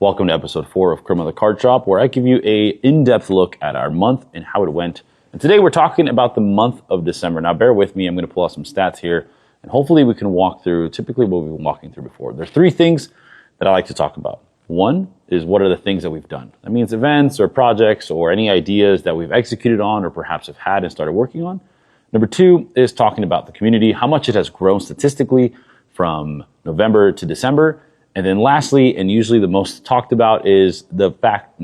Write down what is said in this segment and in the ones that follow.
Welcome to episode 4 of Croma the Cardshop, where I give you a in-depth look at our month and how it went. And today we're talking about the month of December. Now bear with me, I'm going to pull out some stats here, and hopefully we can walk through typically what we've been walking through before. There are 3 things that I like to talk about. One is what are the things that we've done. That means events or projects or any ideas that we've executed on or perhaps have had and started working on. Number 2 is talking about the community, how much it has grown statistically from November to December. And then lastly, and usually the most talked about, is the fact.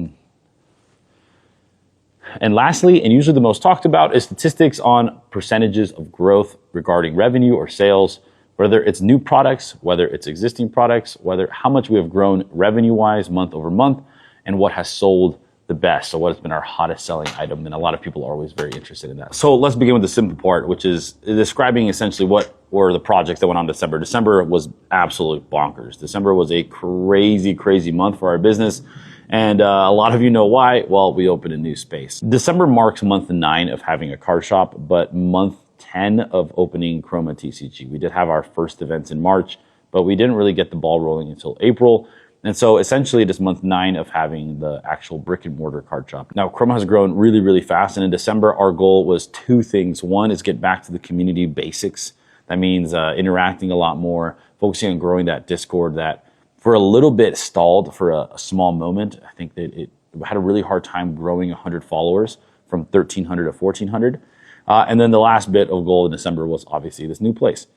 And lastly, and usually the most talked about, is statistics on percentages of growth regarding revenue or sales, whether it's new products, whether it's existing products, whether how much we have grown revenue-wise month over month, and what has sold the best. So what has been our hottest selling item? And a lot of people are always very interested in that. So let's begin with the simple part, which is describing essentially what were the projects that went on in December. December was absolute bonkers. December was a crazy, crazy month for our business. And a lot of you know why. Well, we opened a new space. December marks month 9 of having a card shop, but month 10 of opening Croma TCG. We did have our first events in March, but we didn't really get the ball rolling until April. And so essentially it is month 9 of having the actual brick and mortar card shop. Now Croma has grown really, really fast. And in December, our goal was 2 things. One is get back to the community basics. That means interacting a lot more, focusing on growing that Discord that for a little bit stalled for a small moment. I think that it had a really hard time growing 100 followers from 1,300 to 1,400. And then the last bit of goal in December was obviously this new place.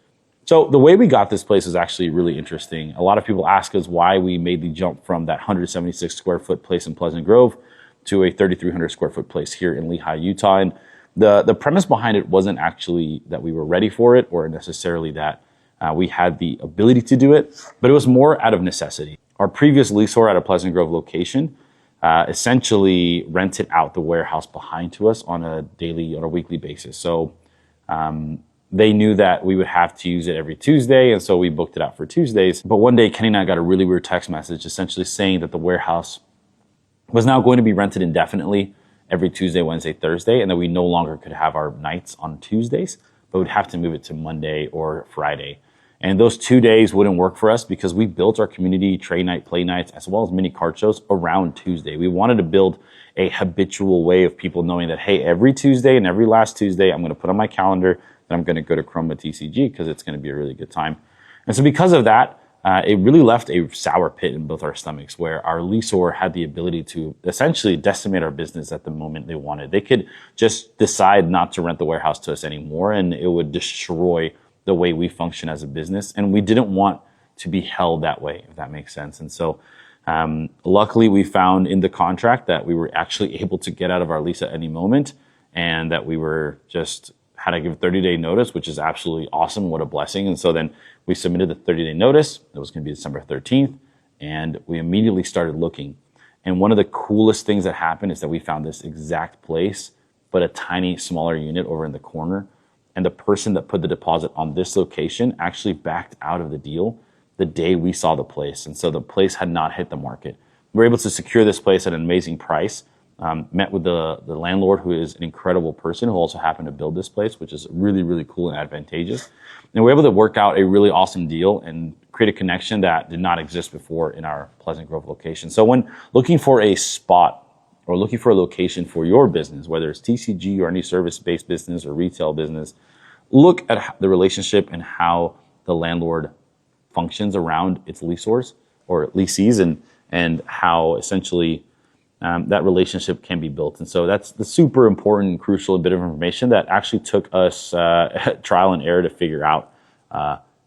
So the way we got this place is actually really interesting. A lot of people ask us why we made the jump from that 176 square foot place in Pleasant Grove to a 3,300 square foot place here in Lehi, Utah. And the premise behind it wasn't actually that we were ready for it or necessarily that we had the ability to do it, but it was more out of necessity. Our previous leaseholder at a Pleasant Grove location essentially rented out the warehouse behind to us on a weekly basis. So they knew that we would have to use it every Tuesday, and so we booked it out for Tuesdays. But one day, Kenny and I got a really weird text message essentially saying that the warehouse was now going to be rented indefinitely every Tuesday, Wednesday, Thursday, and that we no longer could have our nights on Tuesdays, but we'd have to move it to Monday or Friday. And those 2 days wouldn't work for us because we built our community trade night, play nights, as well as mini card shows around Tuesday. We wanted to build a habitual way of people knowing that, hey, every Tuesday and every last Tuesday, I'm going to put on my calendar that I'm going to go to Croma TCG because it's going to be a really good time. And so because of that, it really left a sour pit in both our stomachs where our leaseholder had the ability to essentially decimate our business at the moment they wanted. They could just decide not to rent the warehouse to us anymore, and it would destroy the way we function as a business. And we didn't want to be held that way, if that makes sense. And so luckily we found in the contract that we were actually able to get out of our lease at any moment, and that we were just had to give a 30-day notice, which is absolutely awesome. What a blessing. And so then we submitted the 30-day notice. It was going to be December 13th. And we immediately started looking. And one of the coolest things that happened is that we found this exact place, but a tiny, smaller unit over in the corner. And the person that put the deposit on this location actually backed out of the deal the day we saw the place. And so the place had not hit the market. We were able to secure this place at an amazing price. Met with the landlord, who is an incredible person who also happened to build this place, which is really, really cool and advantageous. And we were able to work out a really awesome deal and create a connection that did not exist before in our Pleasant Grove location. So when looking for a spot or looking for a location for your business, whether it's TCG or any service-based business or retail business, look at the relationship and how the landlord functions around its leaseholders or leasees, and how essentially that relationship can be built. And so that's the super important and crucial bit of information that actually took us trial and error to figure out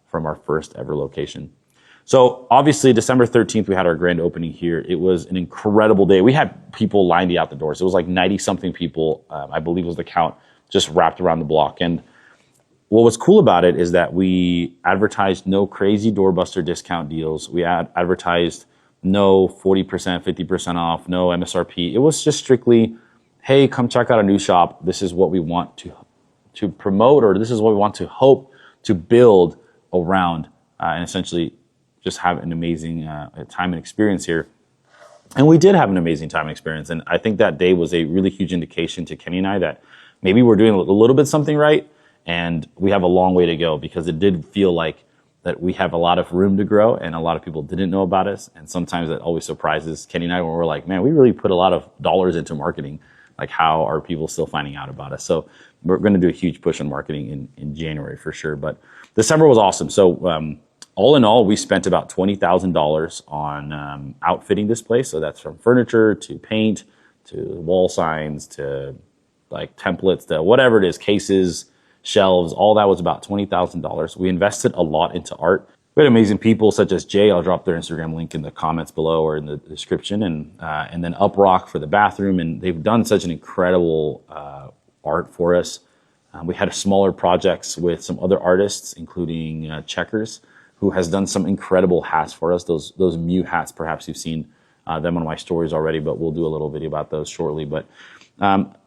from our first ever location. So obviously December 13th, we had our grand opening here. It was an incredible day. We had people lined out the doors. It was like 90 something people, I believe was the count, just wrapped around the block. And what was cool about it is that we advertised no crazy doorbuster discount deals. We advertised no 40%, 50% off, no MSRP. It was just strictly, hey, come check out our new shop. This is what we want to promote, or this is what we want to hope to build around, and essentially just have an amazing time and experience here. And we did have an amazing time and experience. And I think that day was a really huge indication to Kenny and I that maybe we're doing a little bit something right, and we have a long way to go, because it did feel like that we have a lot of room to grow and a lot of people didn't know about us. And sometimes that always surprises Kenny and I when we're like, man, we really put a lot of dollars into marketing. Like, how are people still finding out about us? So we're going to do a huge push on marketing in January for sure. But December was awesome. So all in all, we spent about $20,000 on outfitting this place. So that's from furniture to paint to wall signs to like templates to whatever it is, cases, shelves, all that was about $20,000. We invested a lot into art. We had amazing people such as Jay. I'll drop their Instagram link in the comments below or in the description, and then Uprock for the bathroom. And they've done such an incredible art for us. We had smaller projects with some other artists, including Checkers, who has done some incredible hats for us. Those Mew hats, perhaps you've seen them on my stories already, but we'll do a little video about those shortly. But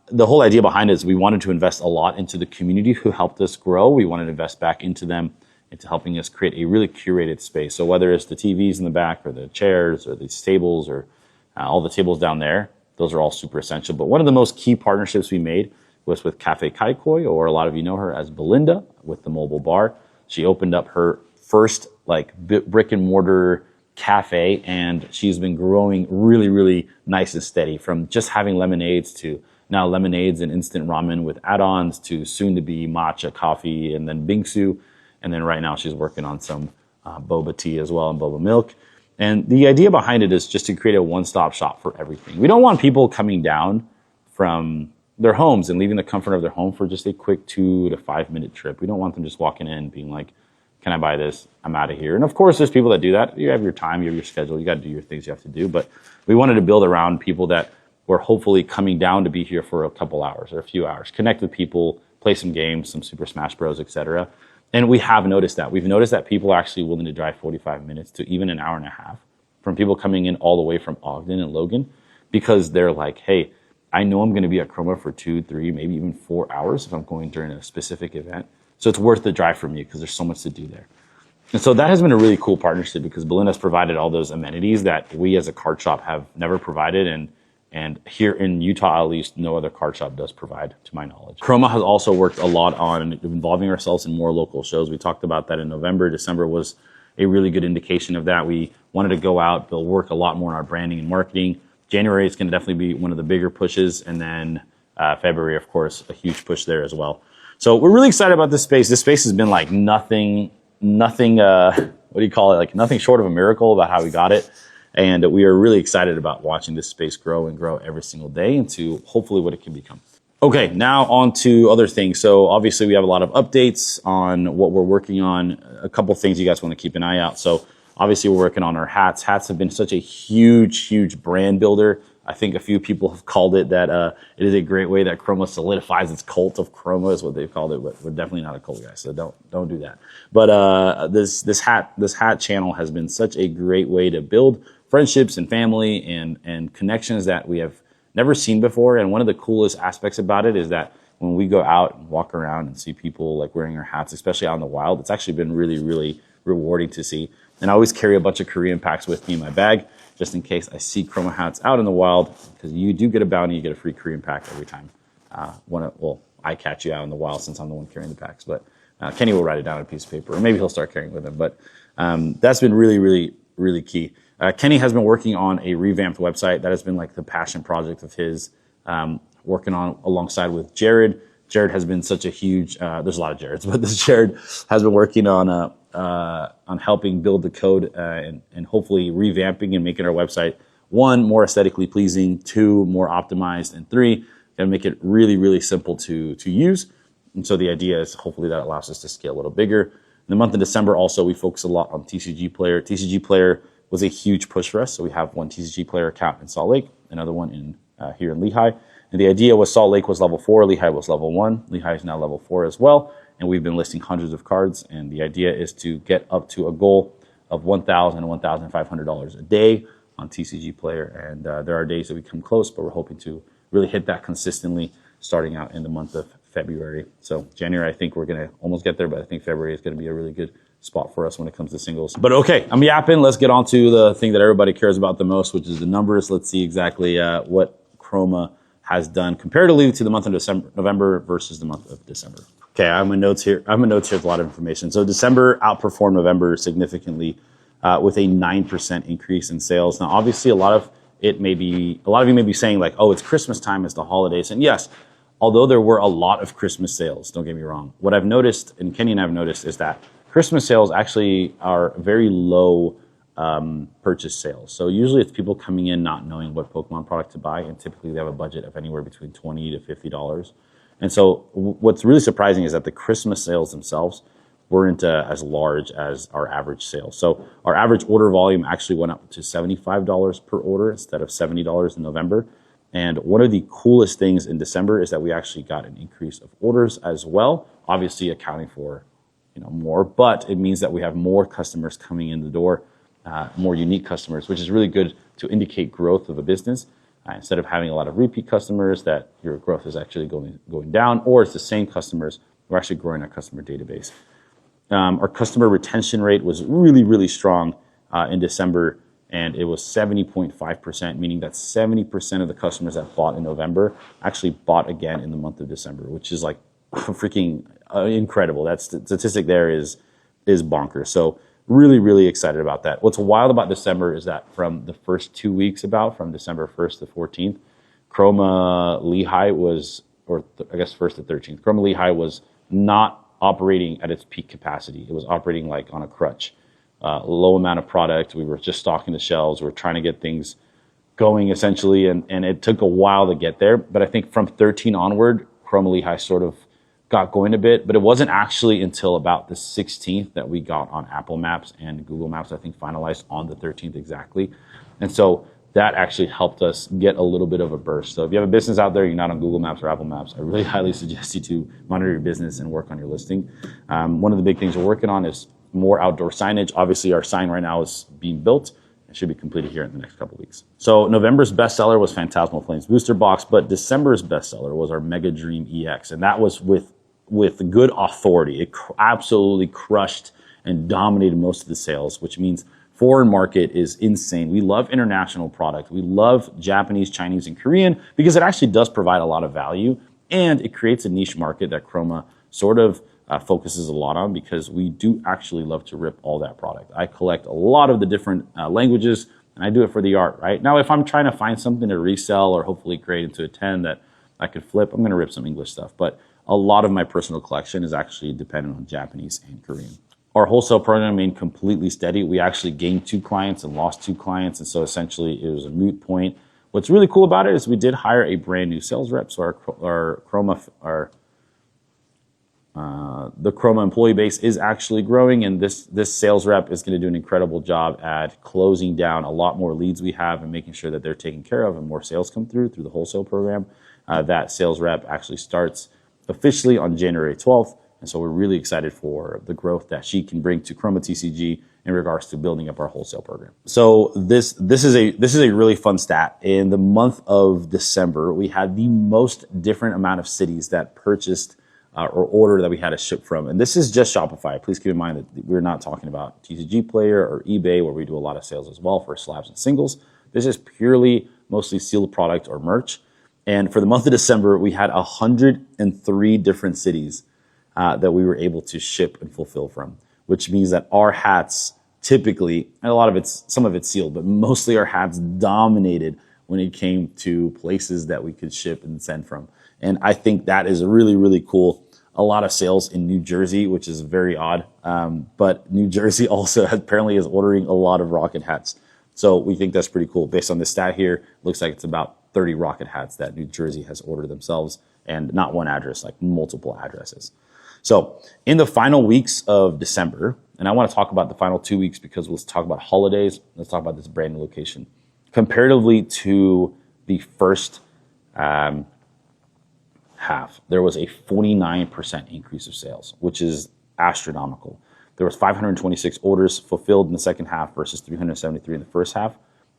the whole idea behind it is we wanted to invest a lot into the community who helped us grow. We wanted to invest back into them, into helping us create a really curated space. So whether it's the TVs in the back or the chairs or these tables or all the tables down there, those are all super essential. But one of the most key partnerships we made was with Cafe Kaikoi, or a lot of you know her as Belinda with the mobile bar. She opened up her first like brick and mortar cafe, and she's been growing really, really nice and steady, from just having lemonades to now lemonades and instant ramen with add-ons to soon to be matcha coffee and then bingsu. And then right now she's working on some boba tea as well and boba milk. And the idea behind it is just to create a one-stop shop for everything. We don't want people coming down from their homes and leaving the comfort of their home for just a quick 2 to 5 minute trip. We don't want them just walking in being like, can I buy this? I'm out of here. And of course, there's people that do that. You have your time, you have your schedule, you got to do your things you have to do. But we wanted to build around people that were hopefully coming down to be here for a couple hours or a few hours, connect with people, play some games, some Super Smash Bros, etc. And we have noticed that. We've noticed that people are actually willing to drive 45 minutes to even an hour and a half from people coming in all the way from Ogden and Logan, because they're like, hey, I know I'm going to be at Croma for 2, 3, maybe even 4 hours if I'm going during a specific event. So it's worth the drive for me because there's so much to do there. And so that has been a really cool partnership because Belinda's provided all those amenities that we as a card shop have never provided. And here in Utah, at least, no other card shop does provide, to my knowledge. Croma has also worked a lot on involving ourselves in more local shows. We talked about that in November. December was a really good indication of that. We wanted to go out, build, work a lot more on our branding and marketing. January is going to definitely be one of the bigger pushes. And then February, of course, a huge push there as well. So we're really excited about this space. This space has been like nothing, what do you call it? Like nothing short of a miracle about how we got it. And we are really excited about watching this space grow and grow every single day into hopefully what it can become. Okay, now on to other things. So obviously we have a lot of updates on what we're working on. A couple things you guys want to keep an eye out. So obviously we're working on our hats. Hats have been such a huge, huge brand builder. I think a few people have called it that it is a great way that Croma solidifies its cult of Croma is what they've called it, but we're definitely not a cult, guys, so don't do that. But this hat channel has been such a great way to build friendships and family and connections that we have never seen before. And one of the coolest aspects about it is that when we go out and walk around and see people like wearing our hats, especially out in the wild, it's actually been really, really rewarding to see. And I always carry a bunch of Korean packs with me in my bag, just in case I see Croma hats out in the wild, because you do get a bounty, you get a free Korean pack every time. I catch you out in the wild since I'm the one carrying the packs, but Kenny will write it down on a piece of paper, or maybe he'll start carrying with him. But that's been really, really, really key. Kenny has been working on a revamped website. That has been like the passion project of his, working on alongside with Jared. Jared has been such a huge, there's a lot of Jareds, but this Jared has been working on helping build the code and hopefully revamping and making our website, 1, more aesthetically pleasing, 2, more optimized, and 3, gonna make it really, really simple to use. And so the idea is hopefully that allows us to scale a little bigger. In the month of December also, we focus a lot on TCG Player. TCG Player was a huge push for us. So we have one TCG Player account in Salt Lake, another one in here in Lehigh. And the idea was Salt Lake was level 4, Lehigh was level 1. Lehigh is now level 4 as well. And we've been listing hundreds of cards. And the idea is to get up to a goal of $1,000 and $1,500 a day on TCG Player. And there are days that we come close, but we're hoping to really hit that consistently starting out in the month of February. So January, I think we're going to almost get there, but I think February is going to be a really good spot for us when it comes to singles. But okay, I'm yapping. Let's get on to the thing that everybody cares about the most, which is the numbers. Let's see exactly what Croma has done comparatively to the month of November versus the month of December. Okay, I have my notes here. With a lot of information. So December outperformed November significantly with a 9% increase in sales. Now, obviously, a lot of you may be saying like, oh, it's Christmas time, it's the holidays. And yes, although there were a lot of Christmas sales, don't get me wrong. What I've noticed, and Kenny and I have noticed, is that Christmas sales actually are very low purchase sales. So usually it's people coming in not knowing what Pokemon product to buy, and typically they have a budget of anywhere between $20 to $50. And so what's really surprising is that the Christmas sales themselves weren't as large as our average sales. So our average order volume actually went up to $75 per order instead of $70 in November. And one of the coolest things in December is that we actually got an increase of orders as well, obviously accounting for more, but it means that we have more customers coming in the door, more unique customers, which is really good to indicate growth of a business. Instead of having a lot of repeat customers, that your growth is actually going down, or it's the same customers, we're actually growing our customer database. Our customer retention rate was really, really strong in December, and it was 70.5%, meaning that 70% of the customers that bought in November actually bought again in the month of December, which is like freaking incredible. That statistic there is bonkers. So really, really excited about that. What's wild about December is that from the first 2 weeks from December 1st to 14th, Croma Lehigh was, I guess 1st to 13th, Croma Lehigh was not operating at its peak capacity. It was operating like on a crutch. Low amount of product. We were just stocking the shelves. We were trying to get things going essentially, and it took a while to get there. But I think from 13 onward, Croma Lehigh sort of got going a bit, but it wasn't actually until about the 16th that we got on Apple Maps and Google Maps, I think finalized on the 13th exactly. And so that actually helped us get a little bit of a burst. So if you have a business out there, you're not on Google Maps or Apple Maps, I really highly suggest you to monitor your business and work on your listing. One of the big things we're working on is more outdoor signage. Obviously, our sign right now is being built. It should be completed here in the next couple of weeks. So November's bestseller was Phantasmal Flames Booster Box, but December's bestseller was our Mega Dream EX, and that was with good authority. It absolutely crushed and dominated most of the sales, which means foreign market is insane. We love international product. We love Japanese, Chinese, and Korean because it actually does provide a lot of value, and it creates a niche market that Croma sort of focuses a lot on, because we do actually love to rip all that product. I collect a lot of the different languages, and I do it for the art, right? Now, if I'm trying to find something to resell or hopefully create into a 10 that I could flip, I'm going to rip some English stuff. But a lot of my personal collection is actually dependent on Japanese and Korean. Our wholesale program remained completely steady. We actually gained 2 clients and lost 2 clients, and so essentially it was a moot point. What's really cool about it is we did hire a brand new sales rep, so the Croma employee base is actually growing, and this sales rep is going to do an incredible job at closing down a lot more leads we have and making sure that they're taken care of and more sales come through the wholesale program. That sales rep actually starts officially on January 12th, and so we're really excited for the growth that she can bring to Croma TCG in regards to building up our wholesale program. So this is a really fun stat. In the month of December, we had the most different amount of cities that purchased or order that we had to ship from. And this is just Shopify. Please keep in mind that we're not talking about TCG Player or eBay, where we do a lot of sales as well for slabs and singles. This is purely mostly sealed product or merch. And for the month of December, we had 103 different cities that we were able to ship and fulfill from, which means that our hats typically, and some of it's sealed, but mostly our hats dominated when it came to places that we could ship and send from. And I think that is really, really cool. A lot of sales in New Jersey, which is very odd. But New Jersey also apparently is ordering a lot of rocket hats. So we think that's pretty cool. Based on this stat here, looks like it's about 30 rocket hats that New Jersey has ordered themselves, and not one address, like multiple addresses. So in the final weeks of December, and I want to talk about the final 2 weeks because we'll talk about holidays. Let's talk about this brand new location. Comparatively to the first half, there was a 49% increase of sales, which is astronomical. There was 526 orders fulfilled in the second half versus 373 in the first half,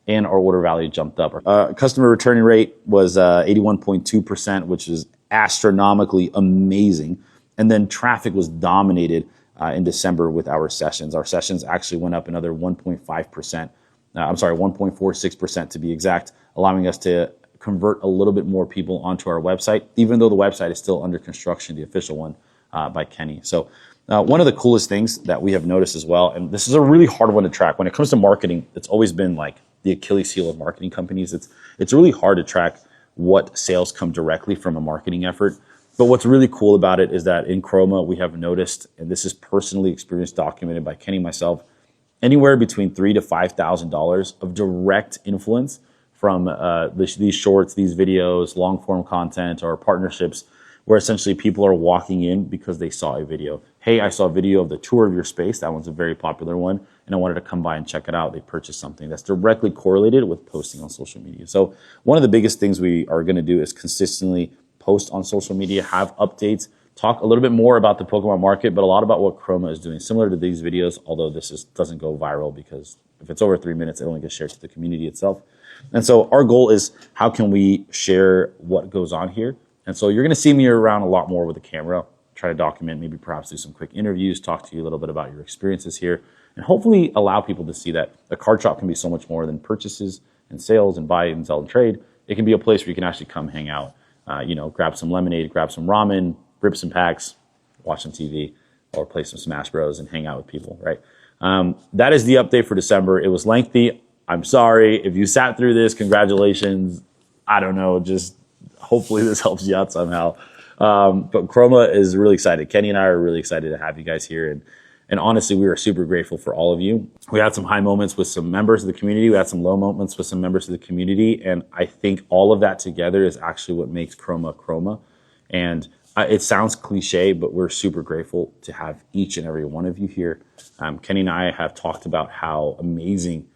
and our order value jumped up. Our customer returning rate was 81.2%, which is astronomically amazing. And then traffic was dominated in December with our sessions. Our sessions actually went up another 1.5%. 1.46% to be exact, allowing us to convert a little bit more people onto our website, even though the website is still under construction, the official one by Kenny. So one of the coolest things that we have noticed as well, and this is a really hard one to track. When it comes to marketing, it's always been like the Achilles heel of marketing companies. It's really hard to track what sales come directly from a marketing effort. But what's really cool about it is that in Croma, we have noticed, and this is personally experienced, documented by Kenny and myself, anywhere between $3,000 to $5,000 of direct influence from these shorts, these videos, long form content, or partnerships, where essentially people are walking in because they saw a video. Hey, I saw a video of the tour of your space. That one's a very popular one, and I wanted to come by and check it out. They purchased something that's directly correlated with posting on social media. So one of the biggest things we are going to do is consistently post on social media, have updates, talk a little bit more about the Pokemon market, but a lot about what Croma is doing, similar to these videos, although this doesn't go viral because if it's over 3 minutes, it only gets shared to the community itself. And so our goal is, how can we share what goes on here? And so you're going to see me around a lot more with a camera, try to document, maybe perhaps do some quick interviews, talk to you a little bit about your experiences here, and hopefully allow people to see that a card shop can be so much more than purchases and sales and buy and sell and trade. It can be a place where you can actually come hang out, grab some lemonade, grab some ramen, rip some packs, watch some TV, or play some Smash Bros. And hang out with people, right? That is the update for December. It was lengthy. I'm sorry. If you sat through this, congratulations. I don't know, just hopefully this helps you out somehow. But Croma is really excited. Kenny and I are really excited to have you guys here. And honestly, we are super grateful for all of you. We had some high moments with some members of the community. We had some low moments with some members of the community. And I think all of that together is actually what makes Croma Croma. And it sounds cliche, but we're super grateful to have each and every one of you here. Kenny and I have talked about how amazing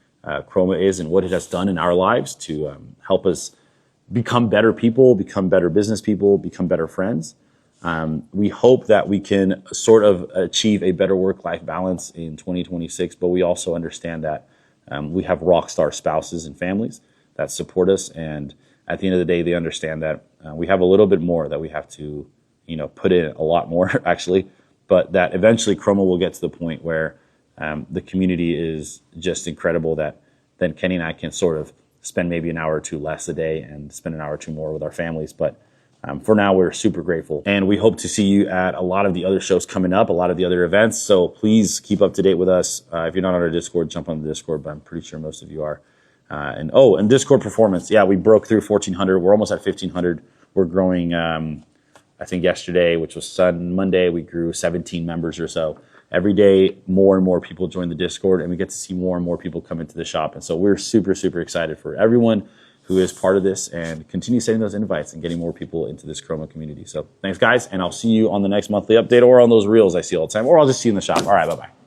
Croma is and what it has done in our lives to help us become better people, become better business people, become better friends. We hope that we can sort of achieve a better work-life balance in 2026, but we also understand that we have rock star spouses and families that support us. And at the end of the day, they understand that we have a little bit more that we have to, put in, a lot more actually, but that eventually Croma will get to the point where the community is just incredible, that then Kenny and I can sort of spend maybe an hour or two less a day and spend an hour or two more with our families. But for now, we're super grateful. And we hope to see you at a lot of the other shows coming up, a lot of the other events. So please keep up to date with us. If you're not on our Discord, jump on the Discord, but I'm pretty sure most of you are. And Discord performance. Yeah, we broke through 1,400. We're almost at 1,500. We're growing, I think yesterday, which was Monday, we grew 17 members or so. Every day, more and more people join the Discord, and we get to see more and more people come into the shop. And so we're super, super excited for everyone who is part of this, and continue sending those invites and getting more people into this Croma community. So thanks, guys, and I'll see you on the next monthly update or on those reels I see all the time, or I'll just see you in the shop. All right, bye-bye.